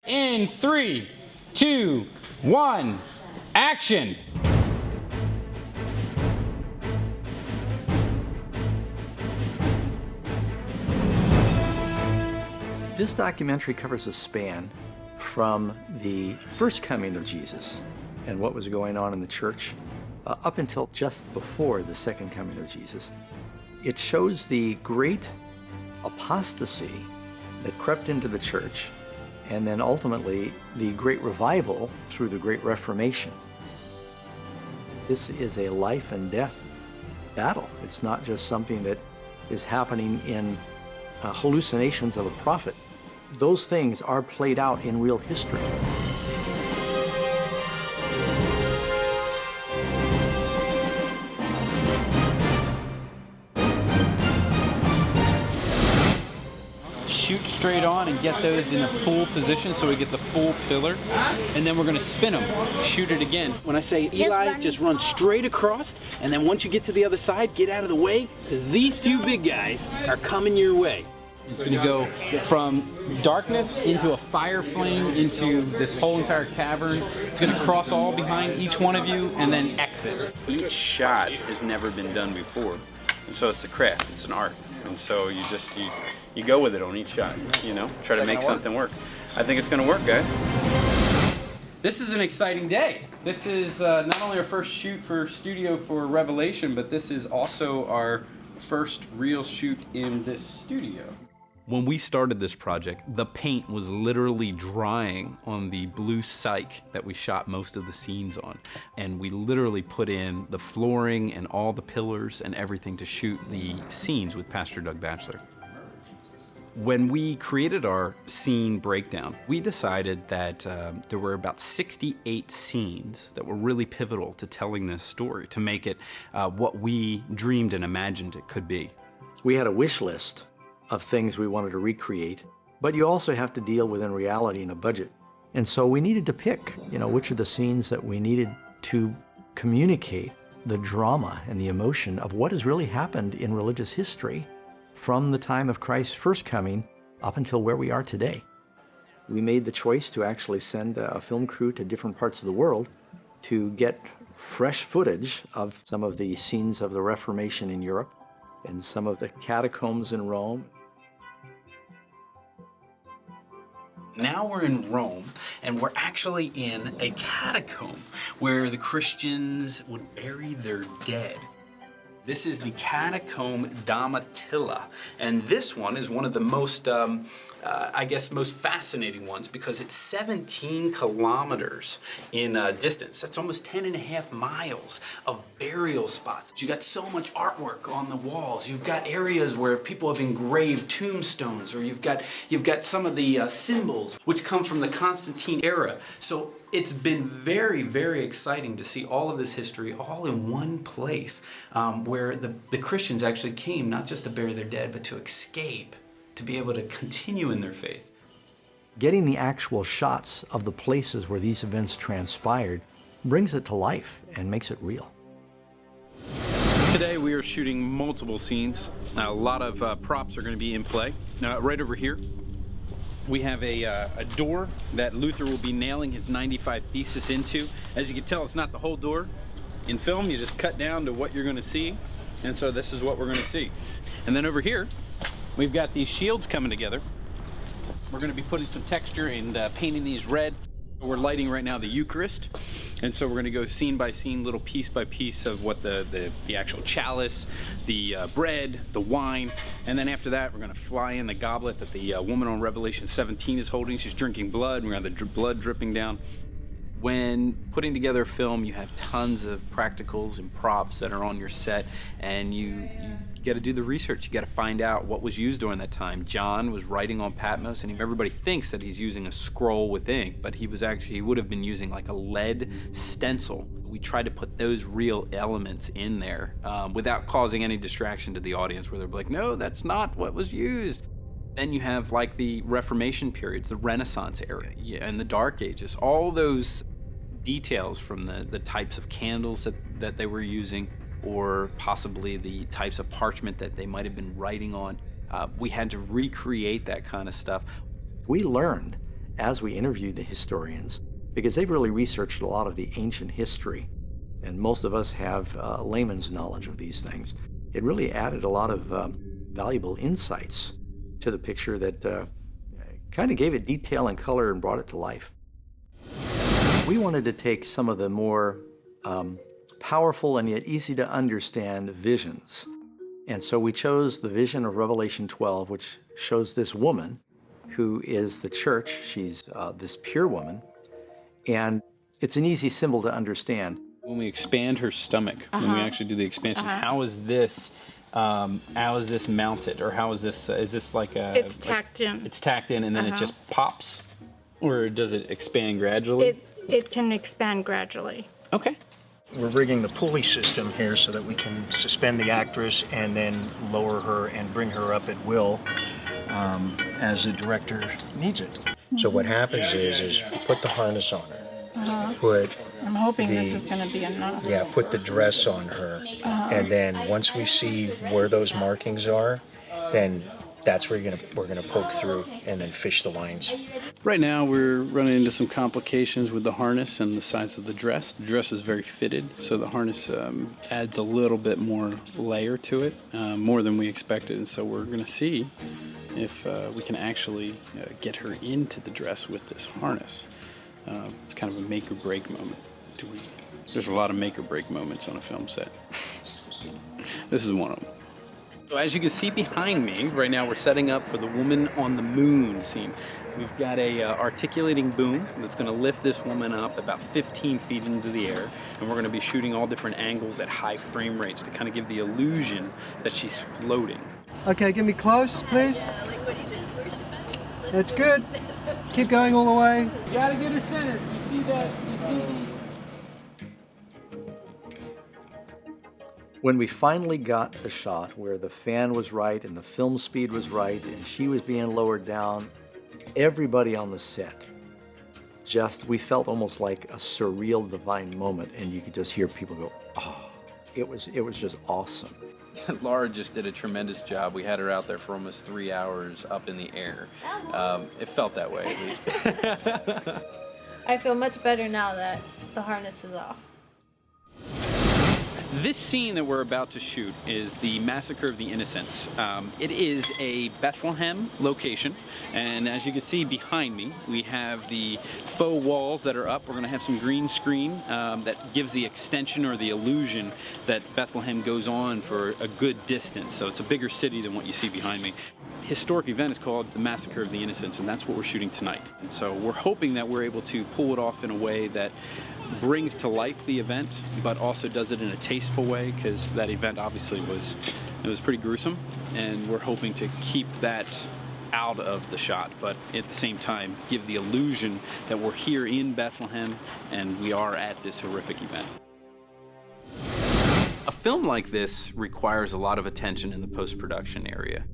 In 3, 2, 1, action! This documentary covers a span from the first coming of Jesus and what was going on in the church up until just before the second coming of Jesus. It shows the great apostasy that crept into the church, and then ultimately the great revival through the Great Reformation. This is a life and death battle. It's not just something that is happening in hallucinations of a prophet. Those things are played out in real history. Shoot straight on and get those in a full position so we get the full pillar, and then we're going to spin them, shoot it again. When I say Eli, just run straight across, and then once you get to the other side, get out of the way, because these two big guys are coming your way. It's going to go from darkness into a fire flame into this whole entire cavern. It's going to cross all behind each one of you and then exit. Each shot has never been done before, and so it's a craft, it's an art, and so you go with it on each shot, you know, try to make something work. I think it's going to work, guys. This is an exciting day. This is not only our first shoot for studio for Revelation, but this is also our first real shoot in this studio. When we started this project, the paint was literally drying on the blue cyc that we shot most of the scenes on. And we literally put in the flooring and all the pillars and everything to shoot the scenes with Pastor Doug Batchelor. When we created our scene breakdown, we decided that there were about 68 scenes that were really pivotal to telling this story, to make it what we dreamed and imagined it could be. We had a wish list of things we wanted to recreate, but you also have to deal within reality and a budget. And so we needed to pick, which of the scenes that we needed to communicate the drama and the emotion of what has really happened in religious history from the time of Christ's first coming up until where we are today. We made the choice to actually send a film crew to different parts of the world to get fresh footage of some of the scenes of the Reformation in Europe and some of the catacombs in Rome. Now we're in Rome, and we're actually in a catacomb where the Christians would bury their dead. This is the Catacomb Tomatillo, and this one is one of the most, most fascinating ones because it's 17 kilometers in distance. That's almost 10 and a half miles of burial spots. You got so much artwork on the walls. You've got areas where people have engraved tombstones, or you've got some of the symbols which come from the Constantine era. So it's been very, very exciting to see all of this history all in one place where the Christians actually came not just to bury their dead, but to escape, to be able to continue in their faith. Getting the actual shots of the places where these events transpired brings it to life and makes it real. Today we are shooting multiple scenes. Now, a lot of props are going to be in play. Now, right over here, we have a door that Luther will be nailing his 95 Thesis into. As you can tell, it's not the whole door. In film, you just cut down to what you're going to see, and so this is what we're going to see. And then over here, we've got these shields coming together. We're going to be putting some texture and painting these red. We're lighting right now the Eucharist, and so we're going to go scene by scene, little piece by piece of what the actual chalice, the bread, the wine, and then after that we're going to fly in the goblet that the woman on Revelation 17 is holding. She's drinking blood, and we're going to have the blood dripping down. When putting together a film, you have tons of practicals and props that are on your set, and you got to do the research. You got to find out what was used during that time. John was writing on Patmos, and everybody thinks that he's using a scroll with ink, but he would have been using like a lead stencil. We tried to put those real elements in there without causing any distraction to the audience, where they're like, no, that's not what was used. Then you have like the Reformation periods, the Renaissance era, and the Dark Ages. All those details from the types of candles that they were using, or possibly the types of parchment that they might have been writing on. We had to recreate that kind of stuff. We learned as we interviewed the historians, because they've really researched a lot of the ancient history, and most of us have layman's knowledge of these things. It really added a lot of valuable insights to the picture that kind of gave it detail and color and brought it to life. We wanted to take some of the more powerful and yet easy to understand visions. And so we chose the vision of Revelation 12, which shows this woman who is the church. She's this pure woman. And it's an easy symbol to understand. When we expand her stomach, when we actually do the expansion, how is this mounted? Or how is this like a... It's tacked in. It's tacked in and then it just pops? Or does it expand gradually? It can expand gradually. Okay. We're rigging the pulley system here so that we can suspend the actress and then lower her and bring her up at will as the director needs it. So what happens is put the harness on her, I'm hoping this is going to be enough. Yeah, put the dress on her, and then once we see where those markings are, then that's where we're gonna poke through and then fish the lines. Right now we're running into some complications with the harness and the size of the dress. The dress is very fitted, so the harness adds a little bit more layer to it, more than we expected, and so we're gonna see if we can actually get her into the dress with this harness. It's kind of a make or break moment. There's a lot of make or break moments on a film set. This is one of them. So as you can see behind me, right now we're setting up for the woman on the moon scene. We've got a articulating boom that's going to lift this woman up about 15 feet into the air, and we're going to be shooting all different angles at high frame rates to kind of give the illusion that she's floating. Okay, get me close, please. That's good. Keep going all the way. You gotta get her centered. You see that? You see the... When we finally got the shot where the fan was right and the film speed was right and she was being lowered down, everybody on the set we felt almost like a surreal divine moment, and you could just hear people go, oh, it was just awesome. Laura just did a tremendous job. We had her out there for almost 3 hours up in the air. It felt that way, at least. I feel much better now that the harness is off. This scene that we're about to shoot is the Massacre of the Innocents. It is a Bethlehem location, and as you can see behind me, we have the faux walls that are up. We're going to have some green screen that gives the extension or the illusion that Bethlehem goes on for a good distance, so it's a bigger city than what you see behind me. Historic event is called the Massacre of the Innocents, and that's what we're shooting tonight. And so we're hoping that we're able to pull it off in a way that brings to life the event, but also does it in a tasteful way, because that event obviously was pretty gruesome, and we're hoping to keep that out of the shot, but at the same time give the illusion that we're here in Bethlehem and we are at this horrific event. A film like this requires a lot of attention in the post-production area.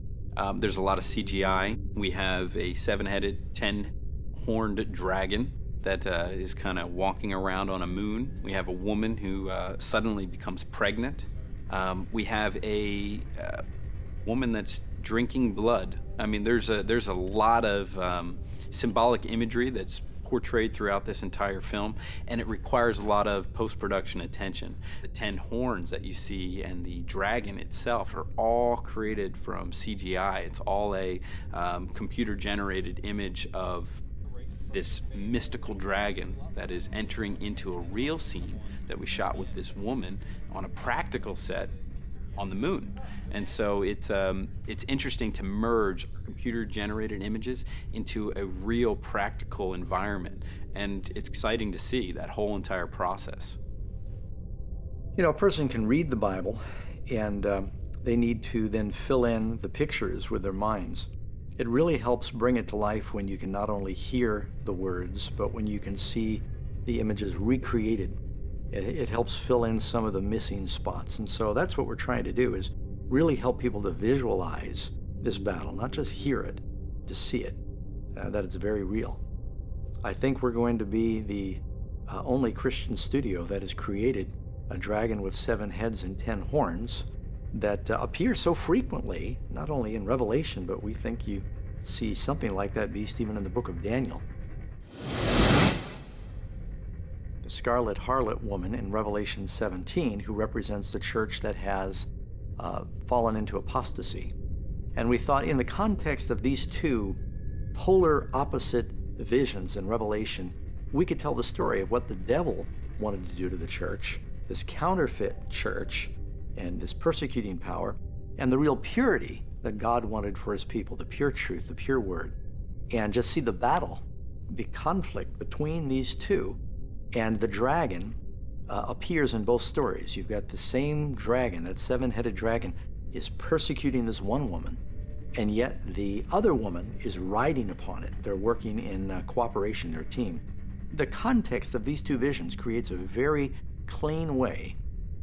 There's a lot of CGI. We have a 7-headed, 10-horned dragon that is kind of walking around on a moon. We have a woman who suddenly becomes pregnant. We have a woman that's drinking blood. I mean, there's a lot of symbolic imagery that's portrayed throughout this entire film, and it requires a lot of post-production attention. The 10 horns that you see and the dragon itself are all created from CGI. It's all a computer-generated image of this mystical dragon that is entering into a real scene that we shot with this woman on a practical set on the moon. And so it's interesting to merge computer-generated images into a real practical environment, and it's exciting to see that whole entire process. You know, a person can read the Bible, and they need to then fill in the pictures with their minds. It really helps bring it to life when you can not only hear the words, but when you can see the images recreated. It helps fill in some of the missing spots. And so that's what we're trying to do, is really help people to visualize this battle, not just hear it, to see it, that it's very real. I think we're going to be the only Christian studio that has created a dragon with 7 heads and 10 horns that appears so frequently, not only in Revelation, but we think you see something like that beast even in the book of Daniel. scarlet harlot woman in Revelation 17 who represents the church that has fallen into apostasy. And we thought in the context of these two polar opposite visions in Revelation, we could tell the story of what the devil wanted to do to the church, this counterfeit church and this persecuting power, and the real purity that God wanted for his people, the pure truth, the pure word. And just see the battle, the conflict between these two. And the dragon appears in both stories. You've got the same dragon, that seven-headed dragon, is persecuting this one woman, and yet the other woman is riding upon it. They're working in cooperation, their team. The context of these two visions creates a very clean way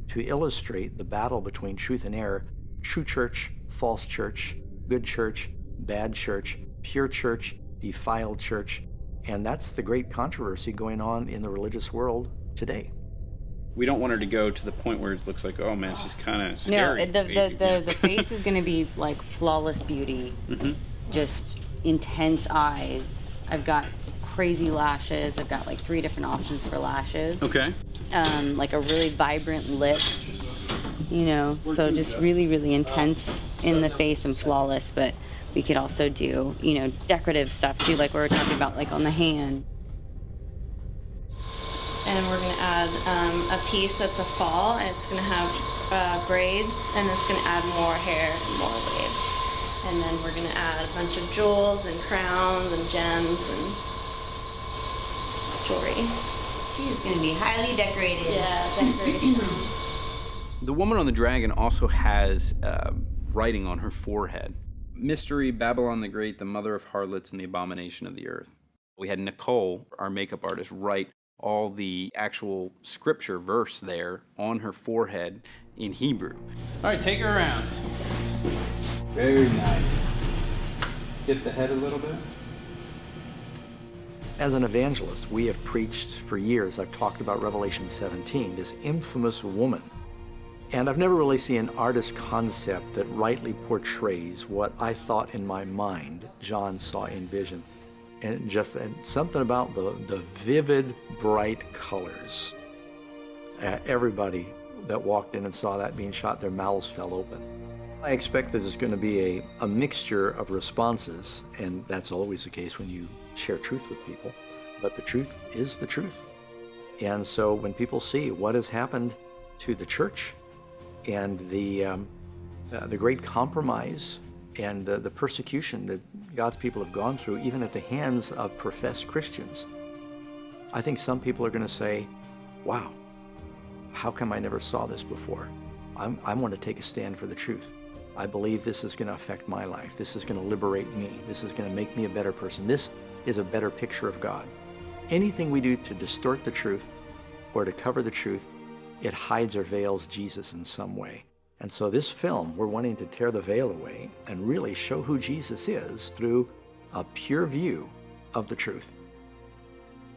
to illustrate the battle between truth and error, true church, false church, good church, bad church, pure church, defiled church. And that's the great controversy going on in the religious world today. We don't want her to go to the point where it looks like, oh man, she's kind of scary. No, the face is going to be like flawless beauty, just intense eyes. I've got crazy lashes. I've got like 3 different options for lashes. Okay. Like a really vibrant lip, you know, so just really, really intense in the face and flawless, but we could also do, you know, decorative stuff too, like we were talking about, like on the hand. And we're going to add a piece that's a fall, and it's going to have braids, and it's going to add more hair and more waves. And then we're going to add a bunch of jewels and crowns and gems and jewelry. She's going to be highly decorated. Yeah, decoration. The woman on the dragon also has writing on her forehead. Mystery, Babylon the Great, the mother of harlots and the abomination of the earth. We had Nicole, our makeup artist, write all the actual scripture verse there on her forehead in Hebrew. All right, take her around. Very nice. Get the head a little bit. As an evangelist, we have preached for years. I've talked about Revelation 17, this infamous woman. And I've never really seen an artist concept that rightly portrays what I thought in my mind John saw in vision. And just something about the vivid, bright colors. Everybody that walked in and saw that being shot, their mouths fell open. I expect that there's going to be a mixture of responses, and that's always the case when you share truth with people. But the truth is the truth. And so when people see what has happened to the church and the great compromise and the persecution that God's people have gone through, even at the hands of professed Christians, I think some people are going to say, wow, how come I never saw this before? I want to take a stand for the truth. I believe this is going to affect my life. This is going to liberate me. This is going to make me a better person. This is a better picture of God. Anything we do to distort the truth or to cover the truth, it hides or veils Jesus in some way. And so this film, we're wanting to tear the veil away and really show who Jesus is through a pure view of the truth.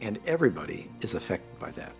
And everybody is affected by that.